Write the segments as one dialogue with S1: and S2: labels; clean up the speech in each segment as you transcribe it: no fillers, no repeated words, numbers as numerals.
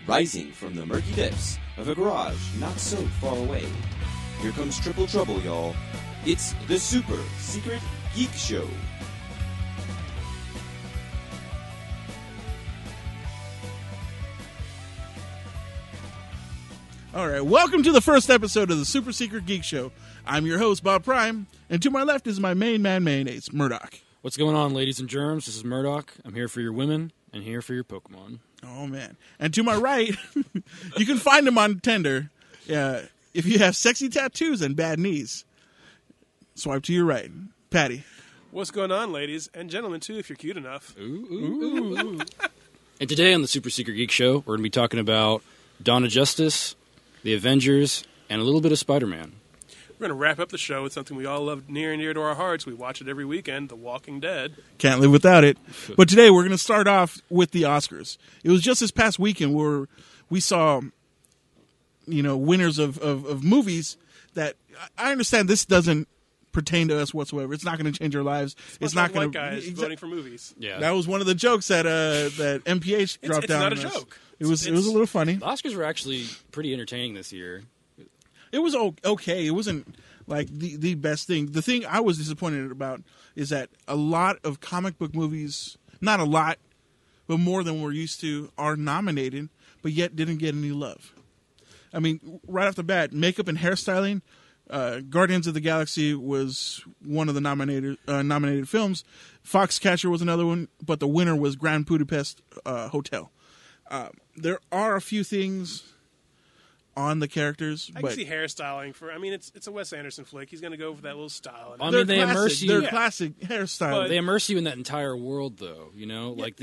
S1: Rising from the murky depths of a garage not so far away. Here comes triple trouble, y'all. It's the Super Secret Geek Show.
S2: All right, welcome to the first episode of the Super Secret Geek Show. I'm your host, Bob Prime, and to my left is my main man mayonnaise, Murdock.
S3: What's going on, ladies and germs? This is Murdock. I'm here for your women and here for your Pokemon.
S2: Oh, man. And to my right, you can find him on Tinder if you have sexy tattoos and bad knees. Swipe to your right. Paddy.
S4: What's going on, ladies and gentlemen, too, if you're cute enough.
S3: Ooh. And today on the Super Secret Geek Show, we're going to be talking about Dawn of Justice, the Avengers, and a little bit of Spider-Man.
S4: We're going to wrap up the show with something we all love near and dear to our hearts. We watch it every weekend, The Walking Dead.
S2: Can't live without it. But today we're going to start off with the Oscars. It was just this past weekend where we saw, winners of movies that I understand this doesn't pertain to us whatsoever. It's not going to change our lives. It's not going to
S4: guys voting for movies.
S3: Yeah,
S2: that was one of the jokes that MPH dropped down.
S4: It's not a joke.
S2: It was a little funny.
S3: The Oscars were actually pretty entertaining this year.
S2: It was okay. It wasn't like the best thing. The thing I was disappointed about is that a lot of comic book movies, not a lot, but more than we're used to, are nominated, but yet didn't get any love. I mean, right off the bat, makeup and hairstyling, Guardians of the Galaxy was one of the nominated films. Foxcatcher was another one, but the winner was Grand Budapest Hotel. There are a few things on the characters.
S4: I can see hairstyling for. I mean, it's a Wes Anderson flick. He's going to go for that little style.
S3: I mean, they immerse you.
S2: They're classic hairstyle.
S3: They immerse you in that entire world, though. Like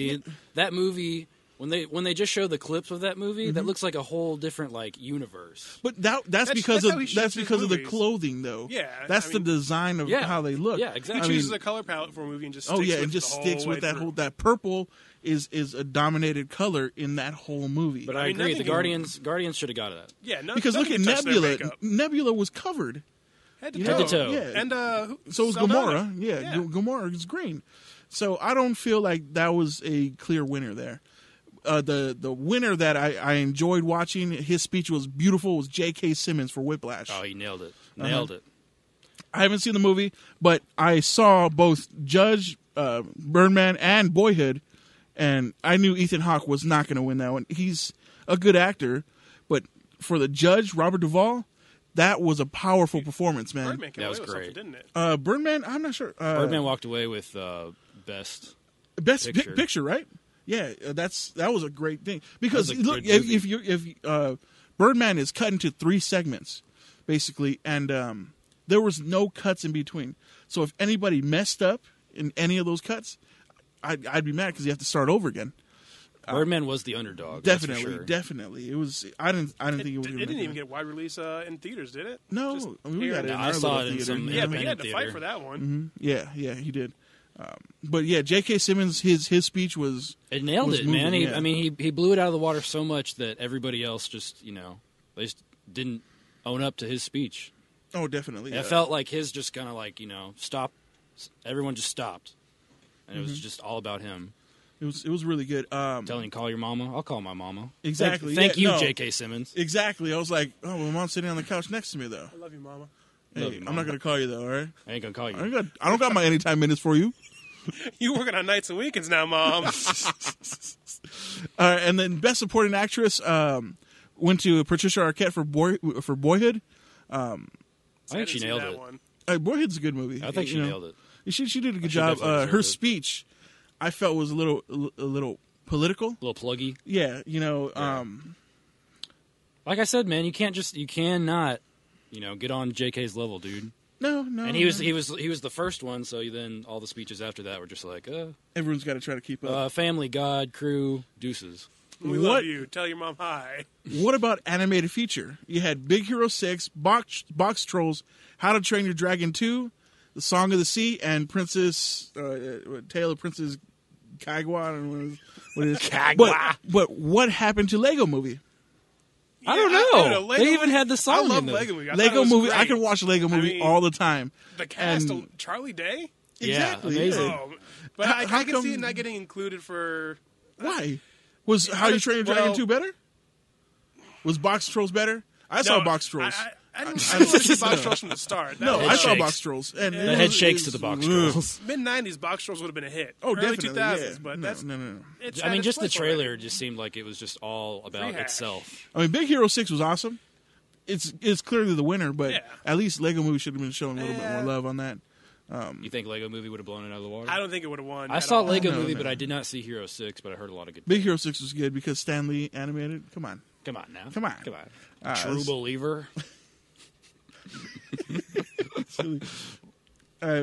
S3: that movie. When they just show the clips of that movie, that looks like a whole different universe.
S2: But that's because of the clothing, though.
S4: Yeah,
S2: that's the design of how they look.
S3: Yeah, exactly.
S4: He chooses a color palette for a movie and just sticks with that whole.
S2: That purple is a dominated color in that whole movie.
S3: But I agree, the Guardians should have got that.
S4: Yeah,
S2: because look at Nebula. Nebula was covered
S4: head to toe.
S2: Yeah.
S4: And
S2: so was Gamora. Yeah, Gamora is green. So I don't feel like that was a clear winner there. The winner that I enjoyed watching, his speech was beautiful, was J.K. Simmons for Whiplash.
S3: Oh, he nailed it. Nailed it.
S2: I haven't seen the movie, but I saw both Judge, Birdman, and Boyhood, and I knew Ethan Hawke was not going to win that one. He's a good actor, but for the Judge, Robert Duvall, that was a powerful performance, man.
S4: Birdman came away with something, didn't
S2: it? Birdman, I'm not sure.
S3: Birdman walked away with best
S2: picture, right? Yeah, that was a great thing because look, if Birdman is cut into 3 segments, basically, and there was no cuts in between. So if anybody messed up in any of those cuts, I'd be mad because you have to start over again.
S3: Birdman was the underdog.
S2: Definitely. It was. I didn't think it was.
S4: It didn't even get wide release in theaters, did it?
S2: No, we got it.
S3: I saw it in some.
S4: Yeah, but he had to fight for that one.
S2: Mm-hmm. Yeah, he did. But yeah, J.K. Simmons, his speech was.
S3: It nailed it,
S2: moving,
S3: man.
S2: Yeah.
S3: I mean, he blew it out of the water so much that everybody else just they just didn't own up to his speech.
S2: Oh, definitely.
S3: It felt like his just kind of stop. Everyone just stopped, and it was just all about him.
S2: It was really good.
S3: Telling you, call your mama. I'll call my mama.
S2: Exactly.
S3: Thank you, J.K. Simmons.
S2: Exactly. I was like, oh, my mom's sitting on the couch next to me, though.
S4: I love you, mama.
S2: Hey, I'm not going to call you, though, all right?
S3: I ain't going to call you.
S2: I don't got my anytime minutes for you.
S4: You working on nights and weekends now, Mom.
S2: And then Best Supporting Actress went to Patricia Arquette for Boyhood.
S3: I think she nailed it.
S2: Boyhood's a good movie.
S3: I think she nailed it.
S2: She did a good job. Her speech, I felt, was a little political,
S3: a little pluggy.
S2: Yeah,
S3: like I said, man, you cannot, get on JK's level, dude.
S2: No.
S3: And he was the first one, so then all the speeches after that were just like,
S2: everyone's got to try to keep up.
S3: Family, God, crew, deuces.
S4: We love you. Tell your mom hi.
S2: What about animated feature? You had Big Hero 6, Box Trolls, How to Train Your Dragon 2, The Song of the Sea, and Tale of Princess Kagwa. I don't know what it is.
S3: Kagwa.
S2: But what happened to Lego Movie?
S3: I don't know. They even had the song.
S4: I love
S3: in
S4: Lego Movie.
S2: Lego Movie.
S4: Great.
S2: I can watch Lego Movie all the time.
S4: The cast, Charlie Day.
S2: Exactly.
S3: Yeah, amazing.
S4: Oh, but I can see it not getting included for.
S2: Why? Was How You Train Your Dragon 2 better? Was Box Trolls better? I saw Box Trolls.
S4: I didn't see Box Trolls from the start.
S2: No,
S3: head
S2: I saw
S3: shakes.
S2: Box Trolls. And
S3: The head shakes to the Box Trolls.
S4: Mid-90s, Box Trolls would have been a hit.
S2: Oh,
S4: Early
S2: definitely.
S4: 2000s,
S2: Yeah.
S4: but
S2: No.
S4: it's
S3: I mean,
S4: had
S3: just the
S4: its place already.
S3: trailer just seemed like it was just all about
S4: Rehash.
S3: itself.
S2: I mean, Big Hero 6 was awesome. It's clearly the winner, but
S4: Yeah.
S2: at least Lego Movie should have been showing a little bit more love on that.
S3: You think Lego Movie would have blown it out of the water?
S4: I don't think it would have won.
S3: I
S4: at
S3: saw
S4: all.
S3: Lego
S2: No,
S3: Movie,
S2: no.
S3: but I did not see Hero 6, but I heard a lot of good
S2: Big Hero 6 was good because Stan Lee animated. Come on.
S3: Come on now.
S2: Come on.
S3: Come on. True
S2: it's-
S3: believer.
S2: Silly. All right,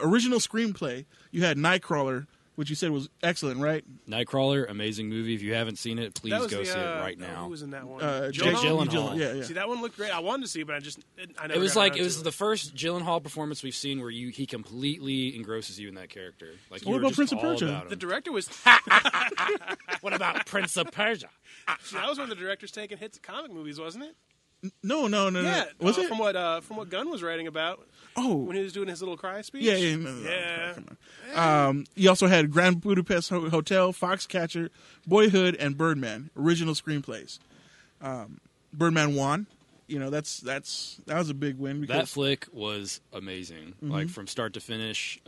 S2: original screenplay. You had Nightcrawler, which you said was excellent, right?
S3: Nightcrawler, amazing movie. If you haven't seen it, please
S4: That was
S3: go
S4: the,
S3: see it right now.
S4: Who was in that one?
S2: Jake
S3: Gyllenhaal.
S2: Yeah.
S4: See, that one looked great. I wanted to see it, but I never
S3: It was
S4: got
S3: like
S4: around
S3: it was
S4: to
S3: the first Gyllenhaal performance we've seen where he completely engrosses you in that character. Like
S2: What
S3: you were
S2: about
S3: just
S2: Prince of
S3: all
S2: Persia?
S3: about him.
S4: The director was.
S3: What about Prince of Persia?
S4: See, that was when the director's taking hits at comic movies, wasn't it?
S2: No.
S4: Yeah.
S2: Was it?
S4: From what Gunn was writing about
S2: Oh.
S4: when he was doing his little cry speech?
S2: Yeah. No.
S4: Yeah.
S2: Come on. You also had Grand Budapest Hotel, Foxcatcher, Boyhood, and Birdman. Original screenplays. Birdman won. You know, that was a big win because
S3: That flick was amazing, like from start to finish.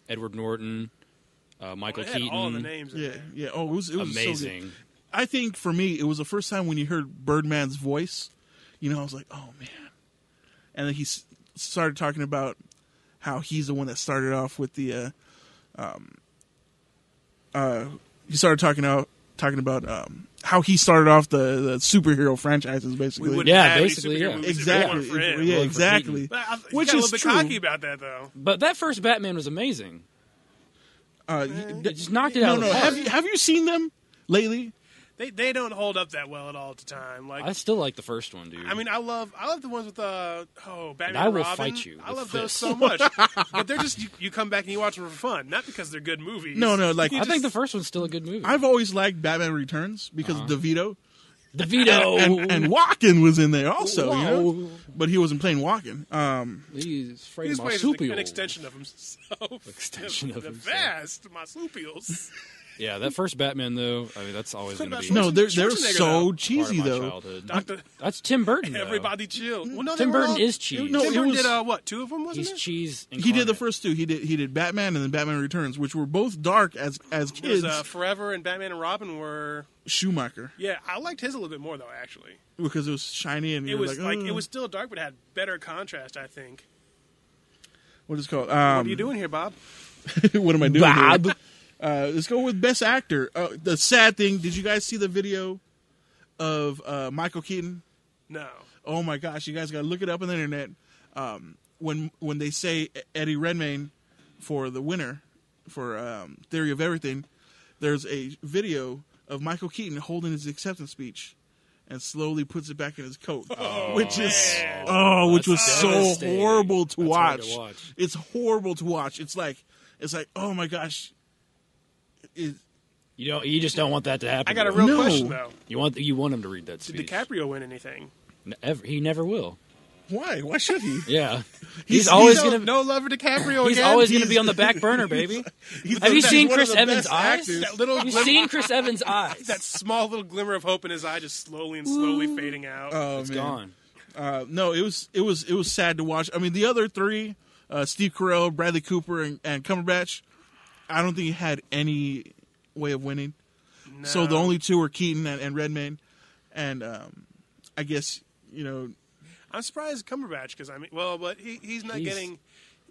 S3: Edward Norton, Michael
S4: It had
S3: Keaton,
S4: all the names. In
S2: yeah,
S4: there.
S2: yeah. Oh, it was
S3: amazing.
S2: So good. I think for me, it was the first time when you heard Birdman's voice. You know, I was like, oh man. And then he started talking about how he's the one that started off with the. He started talking about how he started off the superhero franchises, basically.
S4: We wouldn't
S3: Yeah,
S4: have any
S3: basically,
S4: superhero
S3: yeah.
S4: movies if it
S2: Exactly.
S4: weren't for him.
S2: Yeah,
S3: Well, for
S2: exactly.
S4: But he
S2: Which
S4: got a
S2: is
S4: little bit
S2: true.
S4: cocky about that, though.
S3: But that first Batman was amazing. It just knocked it out.
S2: No.
S3: of the park.
S2: Have you seen them lately?
S4: They don't hold up that well at all at the time. Like
S3: I still like the first one, dude.
S4: I mean, I love the ones with Batman
S3: And I
S4: and
S3: will
S4: Robin.
S3: fight you
S4: I
S3: with
S4: love those
S3: fists.
S4: so much, but they're just you come back and you watch them for fun, not because they're good movies.
S2: No. Like
S3: I think the first one's still a good movie.
S2: I've always liked Batman Returns because of DeVito.
S3: DeVito
S2: And Walken was in there also, you know?
S3: Whoa.
S2: But he wasn't playing Walken.
S3: He's afraid
S4: He's
S3: of
S4: playing
S3: marsupials.
S4: an extension of himself.
S3: Extension of
S4: the
S3: himself.
S4: vast marsupials.
S3: Yeah, that first Batman though. I mean, that's always
S4: What
S3: going to
S4: about
S3: be
S2: No, they're
S4: Schwarzenegger,
S2: so
S4: though.
S3: part
S2: cheesy
S3: of my
S2: though.
S3: childhood.
S4: Doctor,
S3: That's Tim Burton. Though.
S4: everybody chill. Well, no,
S3: Tim
S4: they were
S3: Burton
S4: all-
S3: is cheese.
S2: No,
S4: Tim
S2: it
S4: Burton
S2: was-
S4: did what? 2 of them, wasn't
S3: He's
S4: it?
S3: cheese.
S2: He did the
S3: incarnate.
S2: first two. He did Batman and then Batman Returns, which were both dark as
S4: There's,
S2: kids.
S4: Forever and Batman and Robin were.
S2: Schumacher,
S4: Yeah, I liked his a little bit more though. Actually,
S2: because it was shiny and
S4: it
S2: you were
S4: was
S2: like,
S4: it
S2: "Oh."
S4: was still dark, but had better contrast. I think.
S2: What is it called?
S4: What are you doing here, Bob?
S2: What am I doing?
S3: Bob.
S2: Here? Let's go with Best Actor. The sad thing, did you guys see the video of Michael Keaton?
S4: No.
S2: Oh my gosh, you guys got to look it up on the internet. When they say Eddie Redmayne for the winner for Theory of Everything, there's a video of Michael Keaton holding his acceptance speech and slowly puts it back in his coat, which was
S3: That's
S2: so
S3: devastating.
S2: horrible to
S3: That's hard
S2: watch.
S3: to watch.
S2: It's horrible to watch. It's like oh my gosh.
S3: You just don't want that to happen.
S4: I got a
S3: to
S4: real
S3: him.
S2: No.
S4: question though.
S3: You want him to read that
S4: Did
S3: speech.
S4: DiCaprio win anything?
S3: He never will.
S2: Why? Why should he?
S3: Yeah,
S2: He's
S3: always
S4: no,
S3: gonna.
S4: no love for DiCaprio
S3: He's
S4: again.
S3: always going to be on the back burner, baby. Have you seen
S2: one of
S3: Chris
S2: the
S3: Evans'
S2: best
S3: eyes?
S2: actors.
S4: that little
S3: You've
S4: glimmer,
S3: seen Chris Evans' eyes.
S4: that small little glimmer of hope in his eye, just slowly fading out.
S2: Oh,
S3: It's
S2: man.
S3: gone.
S2: No, it was sad to watch. I mean, the other three, Steve Carell, Bradley Cooper, and Cumberbatch, I don't think he had any way of winning.
S4: No.
S2: So the only two were Keaton and Redmayne, and I guess
S4: I'm surprised Cumberbatch because but he's not getting.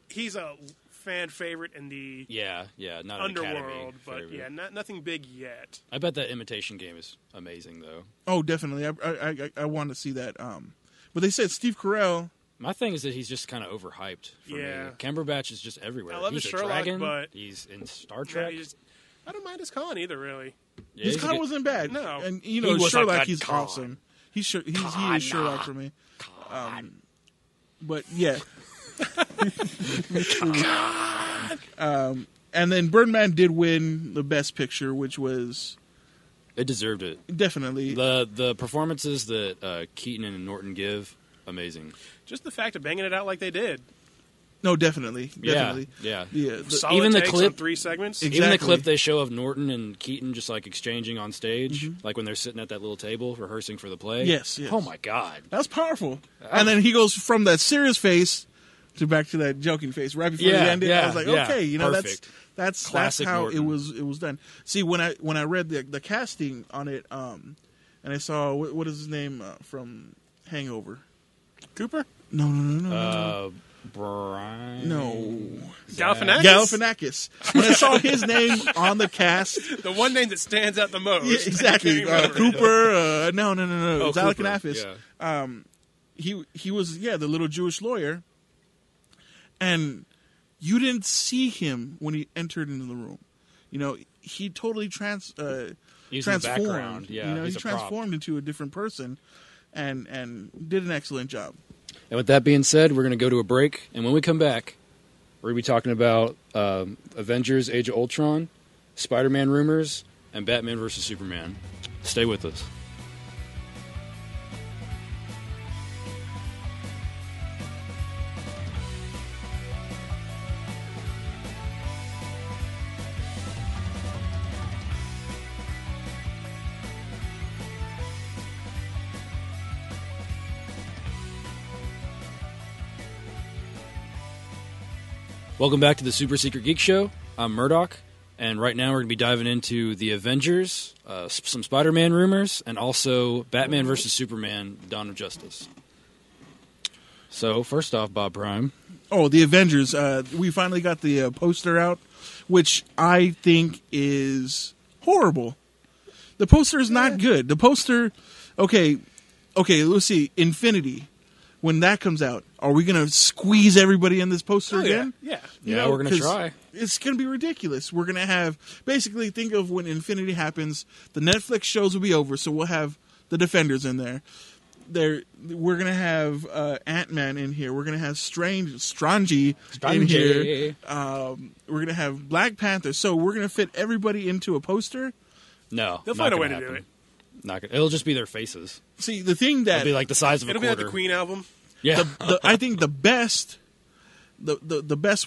S4: He's a fan favorite in the
S3: Yeah, not an Academy
S4: underworld, but
S3: favorite.
S4: yeah, nothing big yet.
S3: I bet that Imitation Game is amazing, though.
S2: oh, definitely, I want to see that. But they said Steve Carell.
S3: My thing is that he's just kind of overhyped for
S4: Yeah.
S3: me. Cumberbatch is just everywhere.
S4: I love
S3: he's
S4: his
S3: a
S4: Sherlock,
S3: dragon.
S4: but-
S3: He's in Star
S4: Yeah,
S3: Trek.
S4: I don't mind his con either, really.
S3: Yeah,
S2: His
S3: he's a
S2: con
S3: good-
S2: wasn't bad.
S4: No.
S2: And
S3: He was a
S2: Sherlock,
S3: good
S2: he's
S3: con.
S2: awesome. He is Sherlock for me. But yeah. And then Birdman did win the Best Picture, which was
S3: It deserved it.
S2: definitely
S3: The performances that Keaton and Norton give, amazing.
S4: Just the fact of banging it out like they did.
S2: No, definitely.
S3: Yeah.
S4: Solid
S3: Even the
S4: takes
S3: clip-
S4: on 3 segments.
S2: Exactly.
S3: Even the clip they show of Norton and Keaton just like exchanging on stage, like when they're sitting at that little table rehearsing for the play.
S2: Yes.
S3: Oh my God.
S2: That's powerful. And then he goes from that serious face to back to that joking face right before
S3: Yeah,
S2: he ended. I was like,
S3: yeah.
S2: okay,
S3: Perfect.
S2: that's
S3: Classic
S2: how
S3: Norton.
S2: it was done. See, when I read the casting on it, and I saw what is his name from Hangover?
S4: Cooper?
S2: No.
S3: Brian.
S2: No.
S4: Galifianakis?
S2: Galifianakis. When I saw his name on the cast,
S4: The one name that stands out the most.
S2: yeah, exactly. Cooper. No.
S3: Oh,
S2: Galifianakis.
S3: Yeah.
S2: He was the little Jewish lawyer, and you didn't see him when he entered into the room. You know, he totally
S3: He's in the
S2: transformed.
S3: background. Yeah,
S2: you know,
S3: he's
S2: he
S3: a prop.
S2: transformed into a different person, and did an excellent job.
S3: And with that being said, we're going to go to a break, and when we come back, we're going to be talking about Avengers: Age of Ultron, Spider-Man rumors, and Batman vs Superman. Stay with us. Welcome back to the Super Secret Geek Show. I'm Murdock, and right now we're going to be diving into the Avengers, some Spider-Man rumors, and also Batman vs. Superman, Dawn of Justice. So, first off, Bob Prime.
S2: Oh, the Avengers. We finally got the poster out, which I think is horrible. The poster is not good. The poster, okay, let's see. Infinity, when that comes out, are we going to squeeze everybody in this poster again?
S4: Yeah.
S2: You
S3: Yeah,
S2: know,
S3: we're going to
S2: 'cause
S3: try.
S2: It's going to be ridiculous. We're going to have, basically, think of when Infinity happens, the Netflix shows will be over, so we'll have the Defenders in there. We're going to have Ant-Man in here. We're going to have Strange in here. We're going to have Black Panther. So we're going to fit everybody into a poster.
S3: No.
S4: They'll
S3: not
S4: find a
S3: gonna
S4: way to
S3: happen.
S4: do it.
S3: Not gonna, it'll just be their faces.
S2: See, the thing that...
S3: It'll be like the size of a
S4: It'll be like
S3: quarter.
S4: the Queen album.
S3: Yeah.
S2: I think the best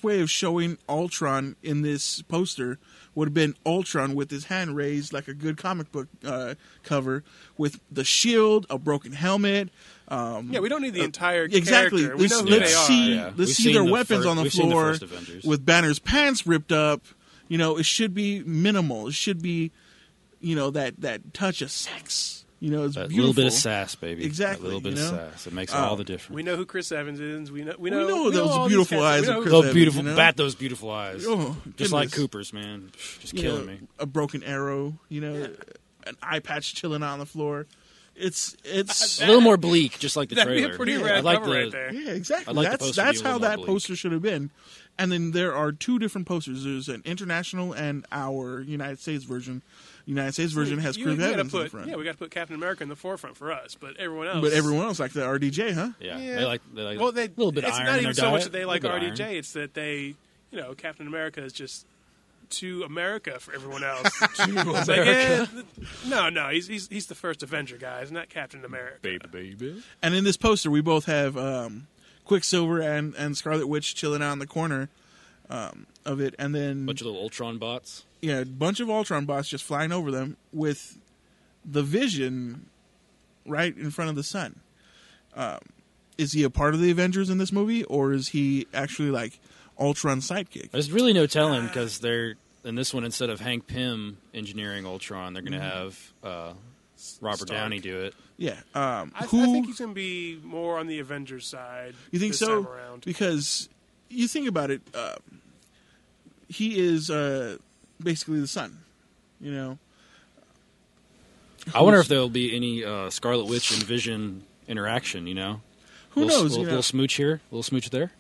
S2: way of showing Ultron in this poster would have been Ultron with his hand raised like a good comic book cover with the shield, a broken helmet.
S4: Yeah, we don't need the entire
S2: Exactly.
S4: character. We know who
S2: Let's
S4: they are.
S2: see,
S3: Yeah.
S2: let's
S3: We've
S2: see
S3: seen
S2: their
S3: the
S2: weapons on the
S3: we've seen the
S2: floor
S3: first Avengers.
S2: with Banner's pants ripped up. You know, it should be minimal. It should be, you know, that touch of sex. You know, it's
S3: That
S2: beautiful.
S3: little bit of sass, baby.
S2: Exactly,
S3: That little bit
S2: you
S3: of
S2: know?
S3: sass. It makes all the difference.
S4: We know who Chris Evans is. We know
S2: those
S4: all
S2: beautiful
S4: these
S2: eyes
S4: cats.
S2: of
S4: We know
S2: Chris
S4: who-
S2: Evans,
S3: beautiful,
S2: you know?
S3: bat those beautiful eyes.
S2: Oh,
S3: Just like
S2: goodness.
S3: Cooper's, man. Just
S2: You
S3: killing
S2: know,
S3: me.
S2: a broken arrow, you know, an eye patch chilling on the floor. It's
S3: A little more bleak, just like the
S4: That'd
S3: trailer.
S4: be a pretty
S2: Yeah,
S4: rad
S3: I like
S4: cover
S3: the,
S4: right there.
S2: yeah, exactly.
S3: I'd like the poster to be
S2: That's
S3: a
S2: how
S3: little more
S2: that
S3: bleak.
S2: poster should have been. And then there are two different posters. There's an international and our United States version. United States version has Chris
S4: gotta
S2: Evans in
S4: put,
S2: front.
S4: Yeah, we got to put Captain America in the forefront for us, but everyone else.
S2: But everyone else like the RDJ, huh?
S3: Yeah,
S4: Yeah.
S3: they like
S4: well,
S3: a little bit of
S4: it's
S3: iron
S4: not
S3: in
S4: even
S3: their
S4: so much
S3: diet.
S4: that they like
S3: A little bit of
S4: RDJ.
S3: iron.
S4: It's that they, Captain America is just too America for everyone else. It's like, no, he's the first Avenger, guys, not Captain America.
S3: Baby.
S2: And in this poster, we both have Quicksilver and Scarlet Witch chilling out in the corner of it. And then
S3: Bunch of little Ultron bots.
S2: yeah, a bunch of Ultron bots just flying over them with the Vision right in front of the sun. Is he a part of the Avengers in this movie, or is he actually like Ultron's sidekick?
S3: There's really no telling because they're in this one instead of Hank Pym engineering Ultron, they're going to have Robert
S4: Stark.
S3: Downey do it.
S2: Yeah,
S4: I think he's going to be more on the Avengers side.
S2: You think
S4: this
S2: so?
S4: Time around.
S2: Because you think about it, he is basically the sun. You know,
S3: I wonder if there'll be any Scarlet Witch and Vision interaction.
S2: who knows?
S3: Little,
S2: you know,
S3: little smooch here, little smooch there.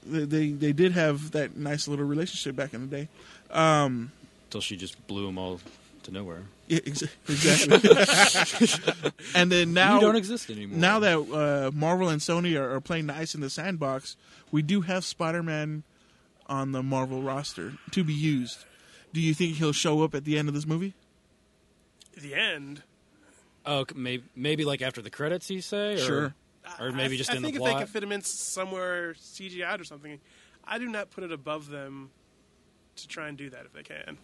S2: they did have that nice little relationship back in the day.
S3: Until she just blew them all to nowhere.
S2: Yeah, exactly. And then now
S3: You don't exist anymore.
S2: Now that Marvel and Sony are playing nice in the sandbox, we do have Spider-Man on the Marvel roster to be used. Do you think he'll show up at the end of this movie?
S4: The end.
S3: Oh, maybe like after the credits, you say?
S2: Sure.
S3: Or maybe just
S4: I
S3: in the
S4: think
S3: plot?
S4: if they could fit him in somewhere CGI'd or something, I do not put it above them to try and do that if they can.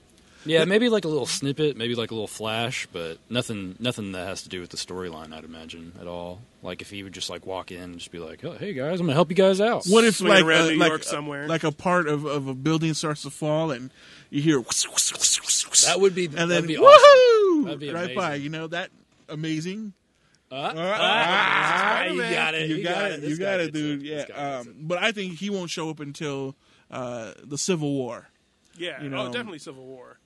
S3: Yeah, maybe like a little snippet, maybe like a little flash, but nothing that has to do with the storyline, I'd imagine, at all. Like if he would just like walk in and just be like, "Oh, hey guys, I'm gonna help you guys out."
S2: What if
S4: Swinging
S2: like
S4: around New York somewhere,
S2: like a part of a building starts to fall and you hear
S3: That would be,
S2: and then
S3: that'd be
S2: woohoo
S3: awesome. That'd be
S2: right
S3: amazing.
S2: by, that amazing.
S3: You got it.
S2: You got it.
S3: This
S2: You
S3: guy
S2: got it,
S3: gets
S2: dude.
S3: This guy
S2: Yeah.
S3: gets it.
S2: But I think he won't show up until the Civil War.
S4: yeah, definitely Civil War.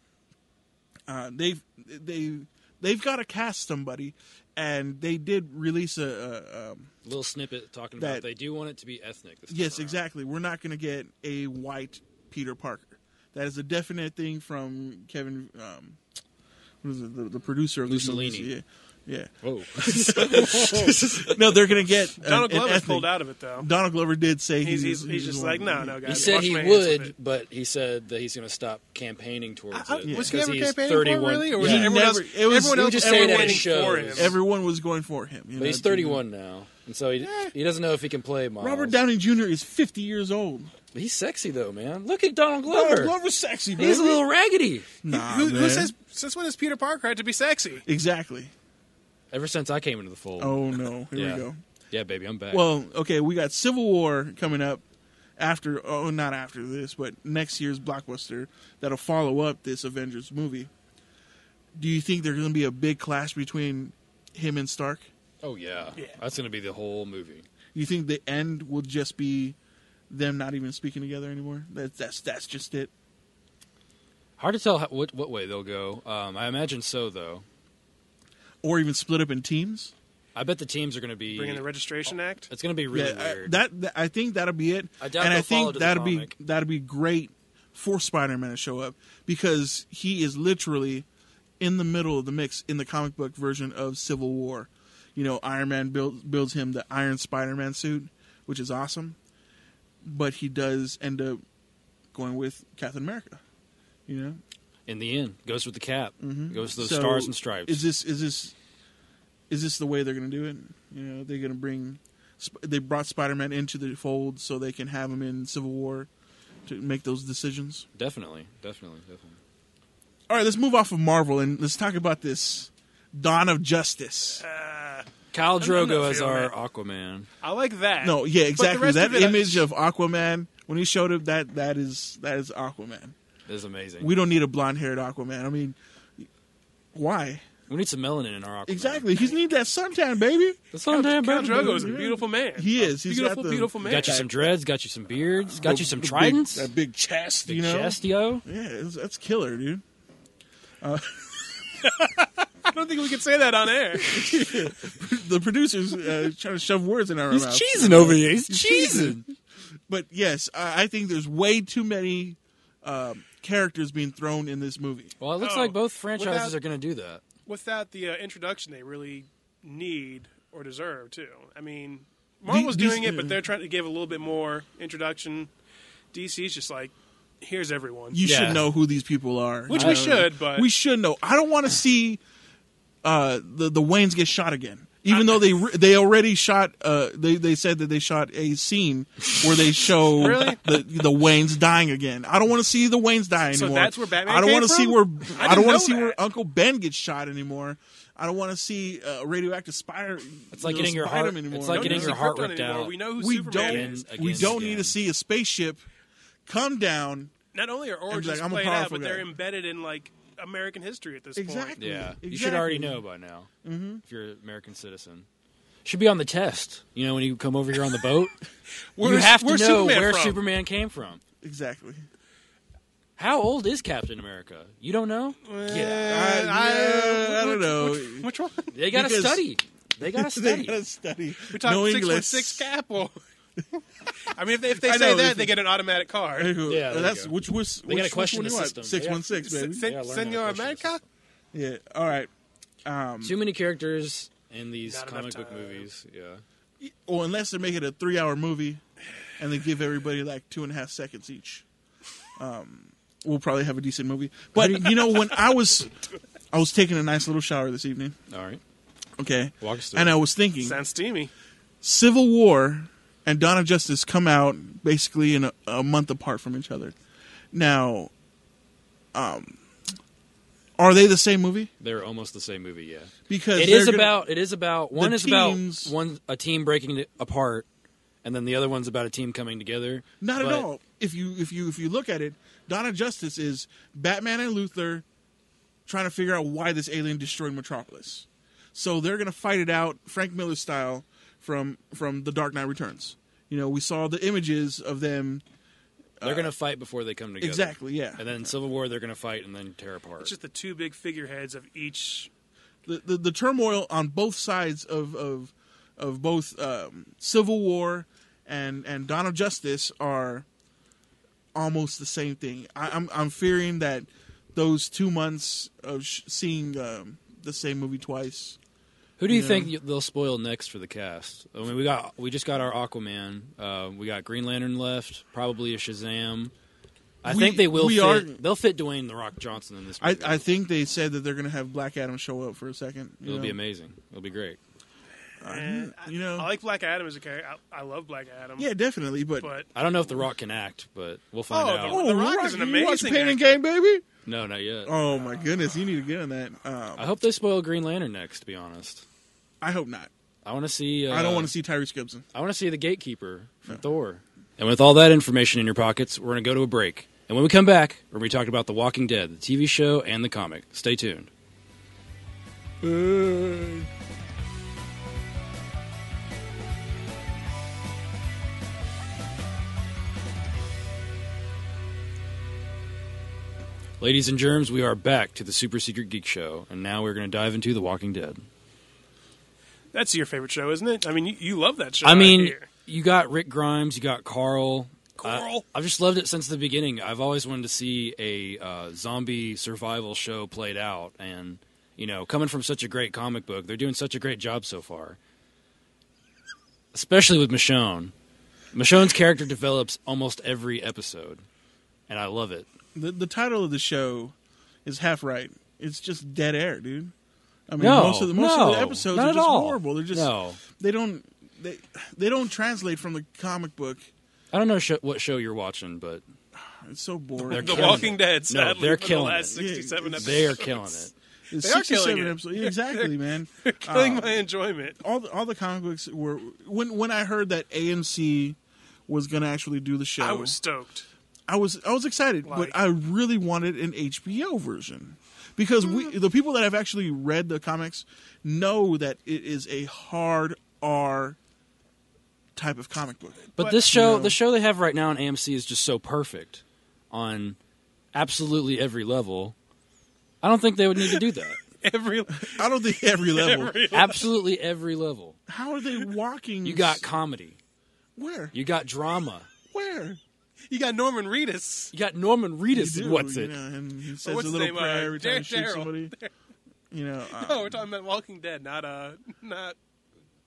S2: They've got to cast somebody, and they did release a
S3: Little snippet talking
S2: that-
S3: about they do want it to be ethnic. This time
S2: yes,
S3: around.
S2: exactly. We're not going to get a white Peter Parker. That is a definite thing from Kevin. What is it? The producer of this
S3: Mussolini.
S2: movie. Yeah.
S3: Whoa.
S2: No, they're going to get
S4: Donald
S2: an
S4: Glover
S2: ethnic.
S4: pulled out of it though.
S2: Donald Glover did say
S4: He's
S2: he
S4: just
S2: was
S4: like,
S2: one.
S4: no, guys.
S3: He said
S4: wash
S3: he
S4: my hands of
S3: would,
S4: it.
S3: but he said that he's going to stop campaigning towards it.
S4: Was he
S3: because
S4: ever
S3: he's
S4: campaigning for it,
S3: 31.
S4: really? Or was
S3: Yeah.
S4: everyone else?
S2: It was-
S4: Everyone
S2: he
S4: else
S2: would
S3: just
S4: was
S3: say it at
S4: campaigning
S3: his
S4: for
S3: shows.
S4: him.
S2: Everyone was going for him.
S3: But he's 31 now, and so he doesn't know if he can play Miles.
S2: Robert Downey Jr. is 50 years old.
S3: He's sexy though, man. Look at Donald Glover.
S2: Donald Glover's sexy, baby.
S3: He's a little raggedy.
S2: Nah,
S4: Who
S2: man.
S4: says? Since when has Peter Parker had to be sexy?
S2: Exactly.
S3: Ever since I came into the fold.
S2: Oh, no. Here
S3: Yeah.
S2: we go.
S3: Yeah, baby, I'm back.
S2: Well, okay, we got Civil War coming up after, not after this, but next year's blockbuster that'll follow up this Avengers movie. Do you think there's going to be a big clash between him and Stark?
S3: oh yeah.
S4: Yeah.
S3: That's going to be the whole movie.
S2: You think the end will just be them not even speaking together anymore? That's just it.
S3: Hard to tell what way they'll go. I imagine so, though.
S2: Or even split up in teams?
S3: I bet the teams are going to be.
S4: Bringing the Registration Act.
S3: It's going to be really
S2: Yeah,
S3: weird.
S2: I think that'll be it.
S3: I doubt
S2: and I
S3: they'll follow
S2: think
S3: to the comic.
S2: that'll be great for Spider-Man to show up because he is literally in the middle of the mix in the comic book version of Civil War. Iron Man builds him the Iron Spider-Man suit, which is awesome, but he does end up going with Captain America.
S3: In the end, goes with the cap. Goes to those
S2: So,
S3: stars and stripes.
S2: Is this the way they're going to do it? They're going to bring. They brought Spider-Man into the fold so they can have him in Civil War to make those decisions.
S3: Definitely.
S2: All right, let's move off of Marvel and let's talk about this Dawn of Justice.
S3: Kyle
S4: I'm not
S3: Drogo as
S4: feeling
S3: our
S4: it.
S3: Aquaman.
S4: I like that.
S2: No, yeah,
S4: But the
S2: exactly.
S4: rest
S2: That
S4: of it,
S2: image of Aquaman when he showed up, that is Aquaman.
S3: It is amazing.
S2: We don't need a blonde-haired Aquaman. I mean, why?
S3: We need some melanin in our Aquaman.
S2: Exactly. He needs that suntan, baby.
S3: The suntan
S4: Khal
S3: baby.
S4: Drogo is a beautiful man.
S2: He is. He's
S4: beautiful,
S2: got the,
S4: beautiful man.
S3: Got you some dreads. Got you some beards. Got you some
S2: the
S3: tridents.
S2: That big chest,
S3: Big chest, yo.
S2: Yeah, that's killer, dude.
S4: I don't think we can say that on air.
S2: The producers trying to shove words in our
S3: He's
S2: mouth.
S3: cheesing over here. He's cheesing.
S2: But yes, I think there's way too many characters being thrown in this movie.
S3: Well, it looks
S4: Oh,
S3: like both franchises
S4: without-
S3: are going to do that.
S4: Without the introduction they really need or deserve, too. I mean, Marvel's doing it, but they're trying to give a little bit more introduction. DC's just like, here's everyone.
S2: You
S3: Yeah.
S2: should know who these people are.
S4: Which
S2: You
S4: we
S2: know,
S4: should, but...
S2: we should know. I don't want to see the Waynes get shot again. Even though they already shot, they said that they shot a scene where they show
S4: Really?
S2: the Waynes dying again. I don't want to see the Waynes die
S4: So
S2: anymore.
S4: that's where Batman
S2: I don't
S4: came
S2: want to see
S4: from?
S2: where
S4: I
S2: I don't
S4: didn't
S2: want
S4: know
S2: to see
S4: that.
S2: where Uncle Ben gets shot anymore. I don't want to see radioactive spider.
S3: It's like getting your heart.
S2: Anymore.
S3: It's like
S4: Don't
S3: getting
S4: need
S3: your
S4: to see
S3: heart
S4: Krypton
S3: ripped
S4: anymore.
S3: out.
S4: We know who
S2: we
S4: Superman
S2: don't.
S4: is.
S3: Again,
S2: We don't
S3: again.
S2: need to see a spaceship come down.
S4: Not only are origins
S2: I'm a
S4: played out,
S2: powerful
S4: but they're
S2: guy.
S4: embedded in, like, American history at this point.
S2: Exactly.
S3: Yeah, you should
S2: Exactly.
S3: already know by now if you're an American citizen. Should be on the test. When you come over here on the boat, you have to know
S4: where's Superman
S3: where
S4: from?
S3: Superman came from.
S2: Exactly.
S3: How old is Captain America? You don't know?
S2: I don't know.
S4: Which one?
S3: They got to
S2: Because-
S3: study. They got to
S2: They
S3: study.
S2: gotta study.
S4: We're talking
S2: No English.
S4: 6'6" Cap. Or... I mean, if they
S2: I
S4: say
S2: know,
S4: that,
S2: if-
S4: they get an automatic card.
S3: Yeah, there you
S2: that's
S3: go.
S2: which was
S3: They gotta question
S2: which
S3: the
S2: one
S3: system.
S2: 616, baby.
S3: Yeah, learn how to
S4: Senor
S3: question
S4: America?
S2: Yeah. All right.
S3: Too many characters in these
S4: Not
S3: comic
S4: enough
S3: book
S4: time.
S3: movies. Yeah.
S2: Well, unless they make it a 3-hour movie, and they give everybody like 2.5 seconds each, we'll probably have a decent movie. But when I was taking a nice little shower this evening.
S3: All right.
S2: Okay.
S3: Walk us through
S2: And
S3: it.
S2: I was thinking,
S4: Sounds steamy.
S2: Civil War and Dawn of Justice come out basically in a month apart from each other. Now, are they the same movie?
S3: They're almost the same movie, yeah.
S2: Because
S3: it is about one is
S2: teams,
S3: about a team breaking it apart, and then the other one's about a team coming together.
S2: Not at all. If you look at it, Dawn of Justice is Batman and Luthor trying to figure out why this alien destroyed Metropolis. So they're going to fight it out, Frank Miller style, from The Dark Knight Returns. You know, we saw the images of them.
S3: They're going to fight before they come together.
S2: Exactly, yeah.
S3: And then in Civil War, they're going to fight and then tear apart.
S4: It's just the two big figureheads of each.
S2: The turmoil on both sides of both Civil War and Dawn of Justice are almost the same thing. I'm fearing that those 2 months of seeing the same movie twice.
S3: Who do you think they'll spoil next for the cast? I mean, we just got our Aquaman. We got Green Lantern left. Probably a Shazam. I think they will fit. They'll fit Dwayne "The Rock" Johnson in this movie.
S2: I think they said that they're going to have Black Adam show up for a second.
S3: It'll be amazing. It'll be great.
S4: I like Black Adam as a character. I love Black Adam.
S2: Yeah, definitely. But
S3: I don't know if The Rock can act, but we'll find out.
S4: The Rock is an amazing.
S2: You watch Pain and Gain, baby?
S3: No, not yet.
S2: Oh my goodness, you need to get on that.
S3: I hope they spoil Green Lantern next. To be honest,
S2: I hope not.
S3: I want to see.
S2: I don't want to see Tyrese Gibson.
S3: I want to see the Gatekeeper from Thor. And with all that information in your pockets, we're going to go to a break. And when we come back, we're going to be talking about The Walking Dead, the TV show and the comic. Stay tuned. Ladies and germs, we are back to the Super Secret Geek Show, and now we're going to dive into The Walking Dead.
S4: That's your favorite show, isn't it? I mean, you love that show.
S3: I mean, you got Rick Grimes, you got Carl.
S4: Coral.
S3: I've just loved it since the beginning. I've always wanted to see a zombie survival show played out, and coming from such a great comic book, they're doing such a great job so far. Especially with Michonne. Michonne's character develops almost every episode, and I love it.
S2: The title of the show is half right. It's just dead air, dude. I mean,
S3: No,
S2: most of the episodes
S3: not
S2: are
S3: at
S2: just
S3: all.
S2: horrible. They're just they don't translate from the comic book.
S3: I don't know what show you're watching, but
S2: it's so boring.
S3: They're
S4: The
S3: killing
S4: Walking
S3: it.
S4: Dead. Sadly,
S3: they're
S4: for the
S3: killing
S4: last
S3: it.
S4: 67 episodes.
S3: They are killing it.
S2: It's
S4: They are killing
S2: 67
S4: it.
S2: episodes. Yeah, exactly, man.
S4: They're killing my enjoyment.
S2: All the comic books were when I heard that AMC was going to actually do the show.
S4: I was stoked.
S2: I was excited, but I really wanted an HBO version because the people that have actually read the comics know that it is a hard R type of comic book.
S3: But this show, the show they have right now on AMC is just so perfect on absolutely every level. I don't think they would need to do that.
S2: I don't think every level.
S3: Absolutely every level.
S2: How are they walking?
S3: You got comedy.
S2: Where?
S3: You got drama.
S2: Where?
S4: You got Norman Reedus.
S3: You got Norman Reedus.
S2: You do,
S3: What's it?
S2: And he says
S4: what's
S2: a
S4: his
S2: little
S4: name?
S2: prayer every time he shoots
S4: Daryl.
S2: somebody.
S4: No, we're talking about Walking Dead, not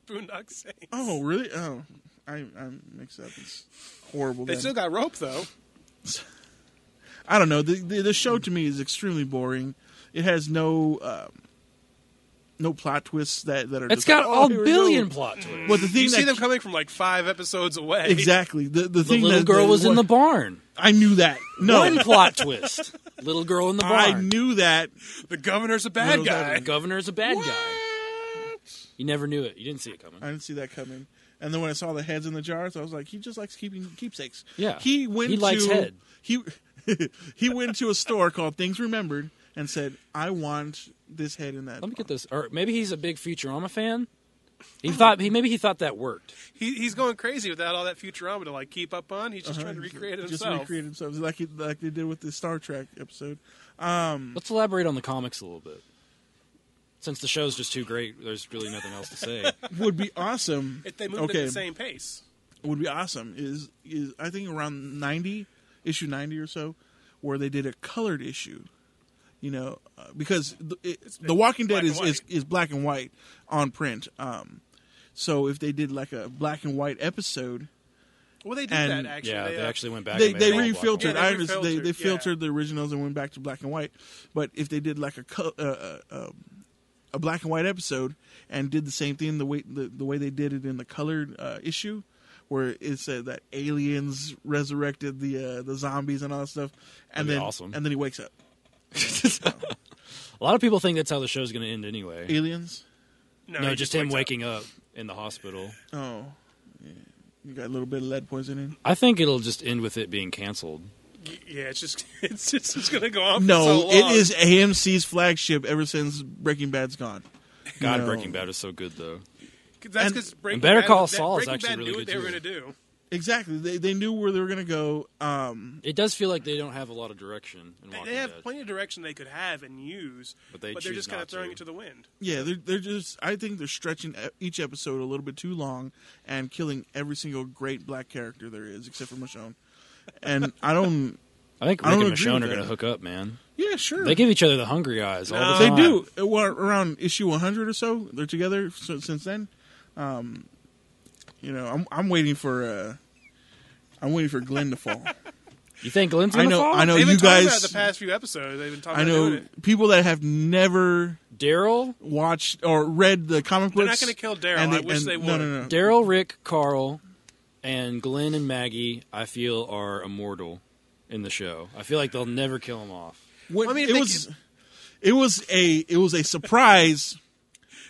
S4: Boondock Saints.
S2: Oh, really? Oh, I mixed up. It's horrible.
S4: They still got rope though.
S2: I don't know. The show to me is extremely boring. It has no plot twists that are.
S3: It's
S2: just
S3: got
S2: like,
S3: a billion plot twists.
S2: But the thing
S4: You see them coming from like 5 episodes away.
S2: Exactly. The thing
S3: little girl was in the barn.
S2: I knew that. No.
S3: One plot twist. Little girl in the barn.
S2: I knew that.
S4: The governor's a bad guy.
S3: The governor's a bad guy. You never knew it. You didn't see it coming.
S2: I didn't see that coming. And then when I saw the heads in the jars, I was like, he just likes keeping keepsakes.
S3: Yeah.
S2: He
S3: likes head.
S2: He went to a store called Things Remembered and said, I want this head in that.
S3: Let me get this. Or maybe he's a big Futurama fan. He thought he thought that worked.
S4: He's going crazy without all that Futurama to like keep up on. He's just trying to recreate it himself.
S2: Just recreate himself like they did with the Star Trek episode.
S3: Let's elaborate on the comics a little bit. Since the show's just too great, there's really nothing else to say.
S2: Would be awesome
S4: if they moved at the same pace.
S2: Would be awesome is I think around issue 90 or so, where they did a colored issue. Because The Walking Dead is black and white on print. So if they did like a black and white episode,
S4: well, they did that actually.
S3: Yeah, they actually went back.
S2: They
S3: and
S2: refiltered.
S4: Yeah,
S2: they filtered the originals and went back to black and white. But if they did like a black and white episode and did the same thing the way they did it in the colored issue, where it said that aliens resurrected the zombies and all that stuff, and then
S3: awesome.
S2: And then he wakes up.
S3: A lot of people think that's how the show's going to end anyway.
S2: Aliens?
S3: No, just him waking up in the hospital.
S2: Oh, yeah. You got a little bit of lead poisoning.
S3: I think it'll just end with it being canceled.
S4: Yeah, it's just going to go on.
S2: No,
S4: for so long.
S2: it is AMC's flagship ever since Breaking Bad's gone.
S3: God, Breaking Bad is so good though.
S4: That's because
S3: and Better Call Saul is actually really
S4: good. They were going to do.
S2: Exactly, they knew where they were going to go.
S3: It does feel like they don't have a lot of direction in Walking
S4: They have
S3: Dead.
S4: plenty of direction they could have and use, but they're just kind of throwing it to the wind.
S2: Yeah, they're just. I think they're stretching each episode a little bit too long and killing every single great black character there is, except for Michonne. And I think
S3: Rick and Michonne are going to hook up, man.
S2: Yeah, sure.
S3: They give each other the hungry eyes all the
S2: They
S3: time.
S2: do. Around issue 100 or so, they're together since then. I'm waiting for Glenn to fall.
S3: You think Glenn's going to fall?
S2: I know
S4: They've been
S2: you
S4: talking
S2: guys.
S4: about it the past few episodes. They've been talking.
S2: I
S4: about doing
S2: know
S4: it.
S2: people that have never
S3: Daryl
S2: watched or read the comic books.
S4: They're not going to kill Daryl. I wish they would.
S2: No.
S3: Daryl, Rick, Carl, and Glenn and Maggie, I feel, are immortal in the show. I feel like they'll never kill him off.
S2: It was a surprise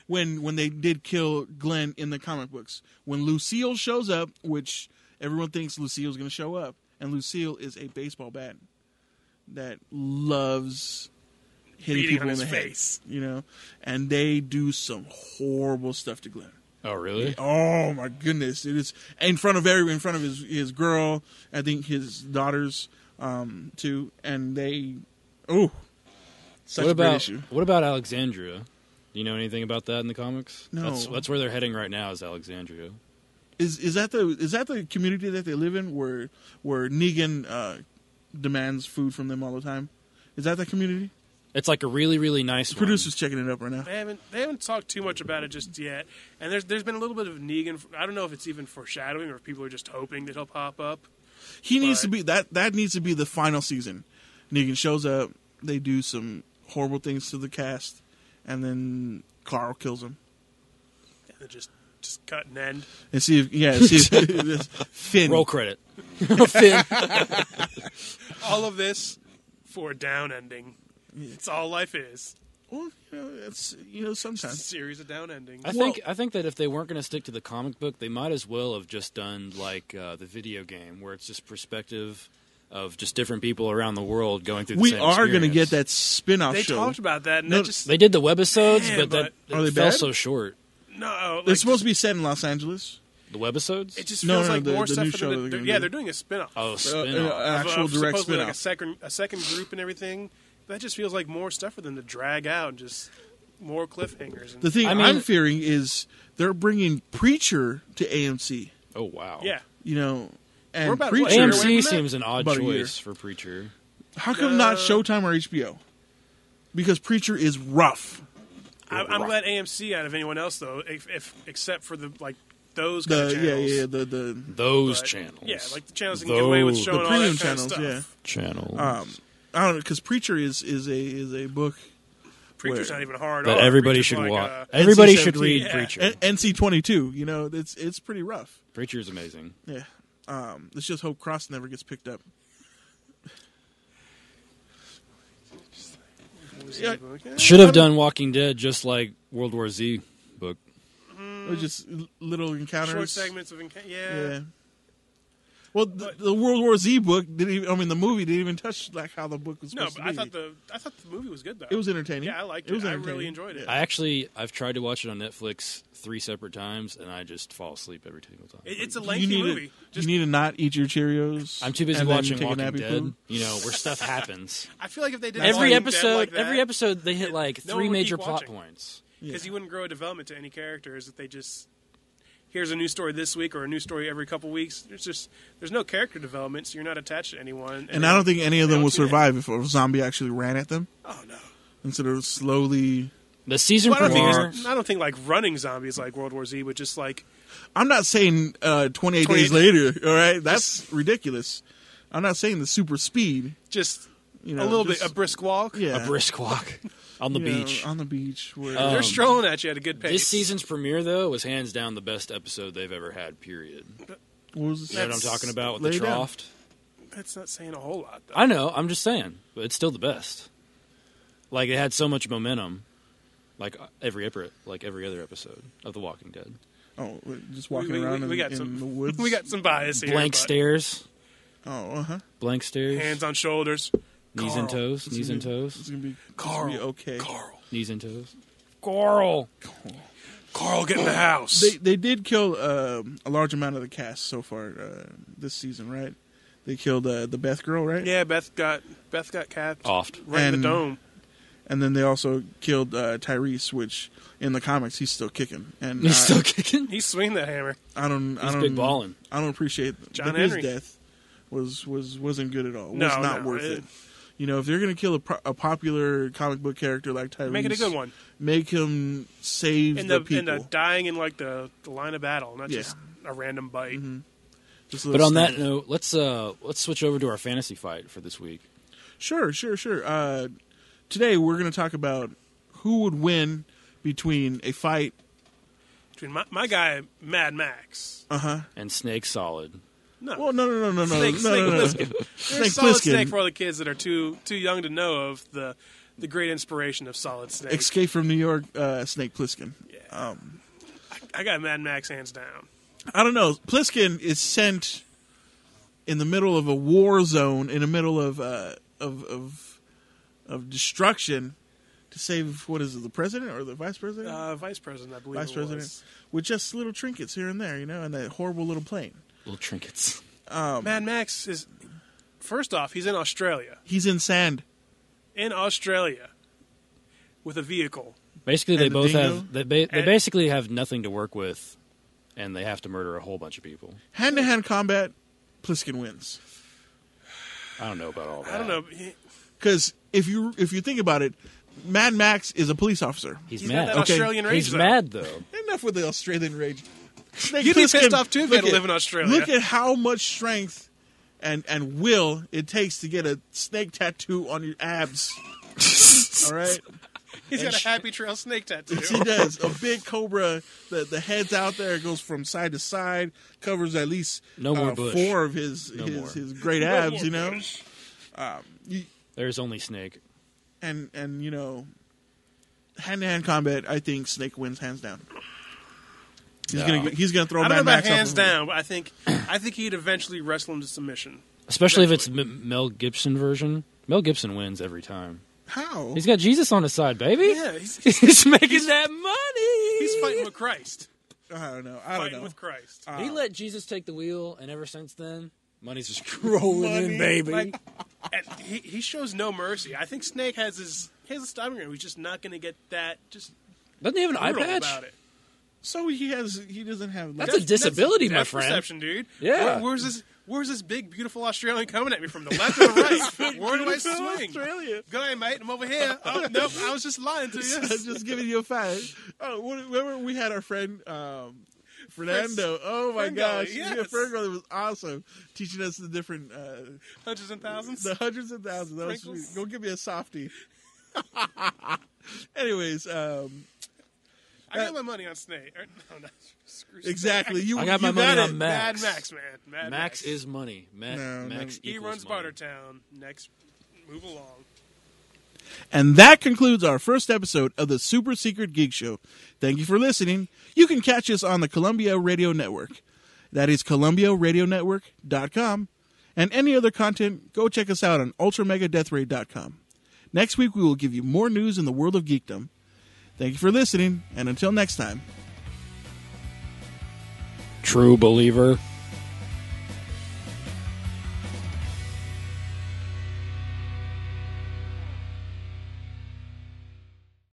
S2: when they did kill Glenn in the comic books. When Lucille shows up, which everyone thinks Lucille's going to show up, and Lucille is a baseball bat that loves hitting
S4: Beating
S2: people
S4: on
S2: in the
S4: his
S2: head,
S4: face.
S2: and they do some horrible stuff to Glenn.
S3: Oh, really?
S2: Oh my goodness! It is in front of his girl. I think his daughters too, and they such a great issue.
S3: What about Alexandria? Do you know anything about that in the comics?
S2: No.
S3: That's where they're heading right now. Is Alexandria?
S2: Is that the community that they live in where Negan demands food from them all the time? Is that the community?
S3: It's like a really, really nice
S2: The
S3: one.
S2: producer's checking it up right now.
S4: They haven't talked too much about it just yet, and there's been a little bit of Negan. I don't know if it's even foreshadowing or if people are just hoping that he'll pop up.
S2: He needs to be that needs to be the final season. Negan shows up, they do some horrible things to the cast, and then Carl kills him.
S4: And then just cut and end.
S2: And see if Finn.
S3: Roll credit.
S2: Finn.
S4: All of this for a down ending. It's all life is.
S2: Well, it's sometimes
S4: A series of down endings.
S3: I think that if they weren't going to stick to the comic book, they might as well have just done like the video game, where it's just perspective of just different people around the world going through the same experience.
S2: We are going to get that spin-off
S4: They
S2: show.
S4: talked about that, and
S3: they did the webisodes,
S4: Man,
S3: but
S2: are they
S3: fell
S2: bad?
S3: so short.
S4: No,
S2: They're supposed to be set in Los Angeles.
S3: The webisodes?
S4: It just
S2: No,
S4: feels like
S2: the
S4: more
S2: new
S4: stuff
S2: show
S4: for
S2: that they're
S4: them.
S2: gonna do.
S4: They're doing a spin-off.
S3: Oh, spin-off.
S2: Actual direct
S4: supposedly
S2: spin-off.
S4: like a second group and everything. That just feels like more stuff for them to drag out and just more cliffhangers. And,
S2: The thing I'm fearing is they're bringing Preacher to AMC.
S3: Oh, wow.
S4: yeah.
S2: And
S4: We're about,
S2: Preacher.
S4: what, a year away
S3: AMC
S4: from that?
S3: seems an odd
S2: About a year.
S3: choice for Preacher.
S2: How come not Showtime or HBO? Because Preacher is rough.
S4: I'm glad AMC out of anyone else though, if except for the those kind of channels.
S3: Those
S4: But,
S3: channels.
S4: Yeah, like the channels that can get away with showing all
S2: premium
S4: that kind
S2: channels,
S4: of stuff.
S2: yeah.
S3: Channels.
S2: I don't know, because Preacher is a book.
S4: Preacher's not even hard.
S3: That
S4: R.
S3: everybody
S4: Preacher's
S3: should
S4: like,
S3: watch. Everybody should
S2: NC-17.
S3: read
S4: Yeah.
S3: Preacher.
S2: NC-22. It's pretty rough.
S3: Preacher's amazing.
S2: Yeah. Let's just hope Cross never gets picked up. Yeah.
S3: Should have done Walking Dead just like World War Z book.
S2: Or just little encounters.
S4: Short segments of
S2: Yeah. Well, the World War Z book didn't even. The movie didn't even touch like how the book was
S4: No,
S2: supposed
S4: but
S2: to be.
S4: I thought the movie was good though.
S2: It was entertaining.
S4: Yeah, I liked
S2: It was
S4: it. I
S2: entertaining.
S4: really enjoyed it.
S3: I've tried to watch it on Netflix 3 separate times, and I just fall asleep every single time.
S4: It's a
S2: You
S4: lengthy
S2: need
S4: movie.
S2: you need to not eat your Cheerios.
S3: I'm too busy
S2: and then
S3: watching
S2: take a
S3: Walking
S2: nappy
S3: Dead.
S2: food.
S3: Where stuff happens.
S4: I feel like if they did
S3: every
S4: Walking Dead like that,
S3: every episode, they hit like
S4: no
S3: 3
S4: one would
S3: major
S4: keep
S3: plot
S4: watching.
S3: points.
S4: because you wouldn't grow a development to any characters if they just here's a new story this week or a new story every couple weeks. There's no character development, so you're not attached to anyone.
S2: And I don't think any of them
S4: don't
S2: will
S4: see that.
S2: survive if a zombie actually ran at them
S4: Oh no.
S2: instead of slowly.
S3: The season
S4: Well, I
S3: premiere.
S4: don't think like running zombies like World War Z, but just like
S2: I'm not saying 28 days later. All right, that's ridiculous. I'm not saying the super speed.
S4: just
S2: A
S4: little bit a brisk walk.
S2: Yeah,
S3: A brisk walk on the beach.
S2: on the beach. Where
S4: They're strolling at you at a good pace.
S3: This season's premiere, though, was hands down the best episode they've ever had, period.
S2: What was
S3: You know what I'm talking about with the Troft?
S4: That's not saying a whole lot, though.
S3: I know. I'm just saying. But it's still the best. Like, it had so much momentum. Like every other episode of The Walking Dead.
S2: Oh, just walking around in the woods?
S4: We got some bias here.
S3: Blank stares.
S2: Oh, uh-huh.
S3: Blank stares.
S4: Hands on shoulders.
S3: Knees and toes. Knees and toes.
S2: It's going to be
S4: Carl.
S2: okay.
S4: Carl.
S3: Knees and toes. Carl,
S4: get in the house.
S2: They did kill a large amount of the cast so far this season, right? They killed the Beth girl, right?
S4: Yeah, Beth got capped.
S3: Offed.
S4: Right in the dome.
S2: And then they also killed Tyrese, which in the comics he's still kicking. And
S3: he's still kicking.
S4: He's swinging that hammer.
S2: He's
S3: big ballin'.
S2: I don't appreciate
S4: John
S2: his
S4: Henry.
S2: death. Wasn't good at all.
S4: No,
S2: was not worth it. You know, if they're going to kill a popular comic book character like Tyrese,
S4: make it a good one.
S2: Make him save the people.
S4: And dying in like the line of battle, not just a random bite.
S2: Mm-hmm.
S3: But on that note, let's switch over to our fantasy fight for this week.
S2: Sure. Today we're going to talk about who would win between a fight
S4: between my guy Mad Max,
S3: and Snake Solid.
S2: No.
S4: Well,
S2: no.
S4: Snake Plissken.
S2: Snake
S4: Solid
S2: Plissken.
S4: Snake for all the kids that are too young to know of the great inspiration of Solid Snake.
S2: Escape from New York, Snake Plissken.
S4: Yeah. I got Mad Max hands down.
S2: I don't know. Plissken is sent in the middle of a war zone, in the middle of destruction, to save, what is it, the president or the vice president?
S4: Vice president, I believe.
S2: Vice president, with just little trinkets here and there, and that horrible little plane.
S3: Little trinkets.
S4: Mad Max is, first off, he's in Australia.
S2: He's in sand.
S4: In Australia, with a vehicle.
S3: Basically, they both have. They basically have nothing to work with, and they have to murder a whole bunch of people.
S2: Hand-to-hand combat, Plissken wins.
S3: I don't know about all that.
S4: I don't know.
S2: Because if you think about it, Mad Max is a police officer.
S3: He's
S4: got
S3: mad.
S4: that Australian rage.
S3: He's mad though.
S2: Enough with the Australian rage.
S4: You'd be pissed off too if you had to live in Australia.
S2: Look at how much strength and will it takes to get a snake tattoo on your abs. All right?
S4: He's got a Happy Trail snake tattoo.
S2: He does. A big cobra. The head's out there. It goes from side to side. Covers at least four of his great abs,
S3: There's only Snake.
S2: And hand-to-hand combat, I think Snake wins hands down. He's gonna throw.
S4: I don't know
S2: Mad
S4: about
S2: Max
S4: hands
S2: off
S4: down, but I think he'd eventually wrestle him to submission.
S3: Especially if it's Mel Gibson version. Mel Gibson wins every time.
S2: How?
S3: He's got Jesus on his side, baby.
S4: Yeah,
S3: he's making that money.
S4: He's fighting with Christ.
S2: I don't know.
S4: Fighting with Christ.
S3: He let Jesus take the wheel, and ever since then, money's just rolling in, baby.
S4: And he shows no mercy. I think Snake has a stopping ring. He's just not going to get that. Just
S3: doesn't he have an eye patch?
S4: About it.
S2: So he doesn't have.
S3: That's a disability, my friend.
S4: Perception, dude.
S3: Yeah.
S4: Where's this big, beautiful Australian coming at me from the left or the right? Where do I swing?
S2: Australia.
S4: Go ahead, mate. I'm over here. Oh, nope. I was just lying to you.
S2: Just giving you a fact. Oh, remember we had our friend Fernando. Oh my gosh,
S4: yes.
S2: Fernando was awesome, teaching us the different
S4: hundreds and thousands.
S2: The hundreds and thousands. That was sweet. Go give me a softie. Anyways,
S4: I got my money on Snake. No, screw Snake.
S2: Exactly.
S3: I got my money on Max.
S4: Mad Max, man.
S3: Max is money. Max
S4: he runs
S3: money.
S4: Bartertown. Next, move along.
S2: And that concludes our first episode of the Super Secret Geek Show. Thank you for listening. You can catch us on the Columbia Radio Network. That is ColumbiaRadioNetwork.com. And any other content, go check us out on UltraMegaDeathRate.com. Next week, we will give you more news in the world of geekdom. Thank you for listening, and until next time.
S3: True believer.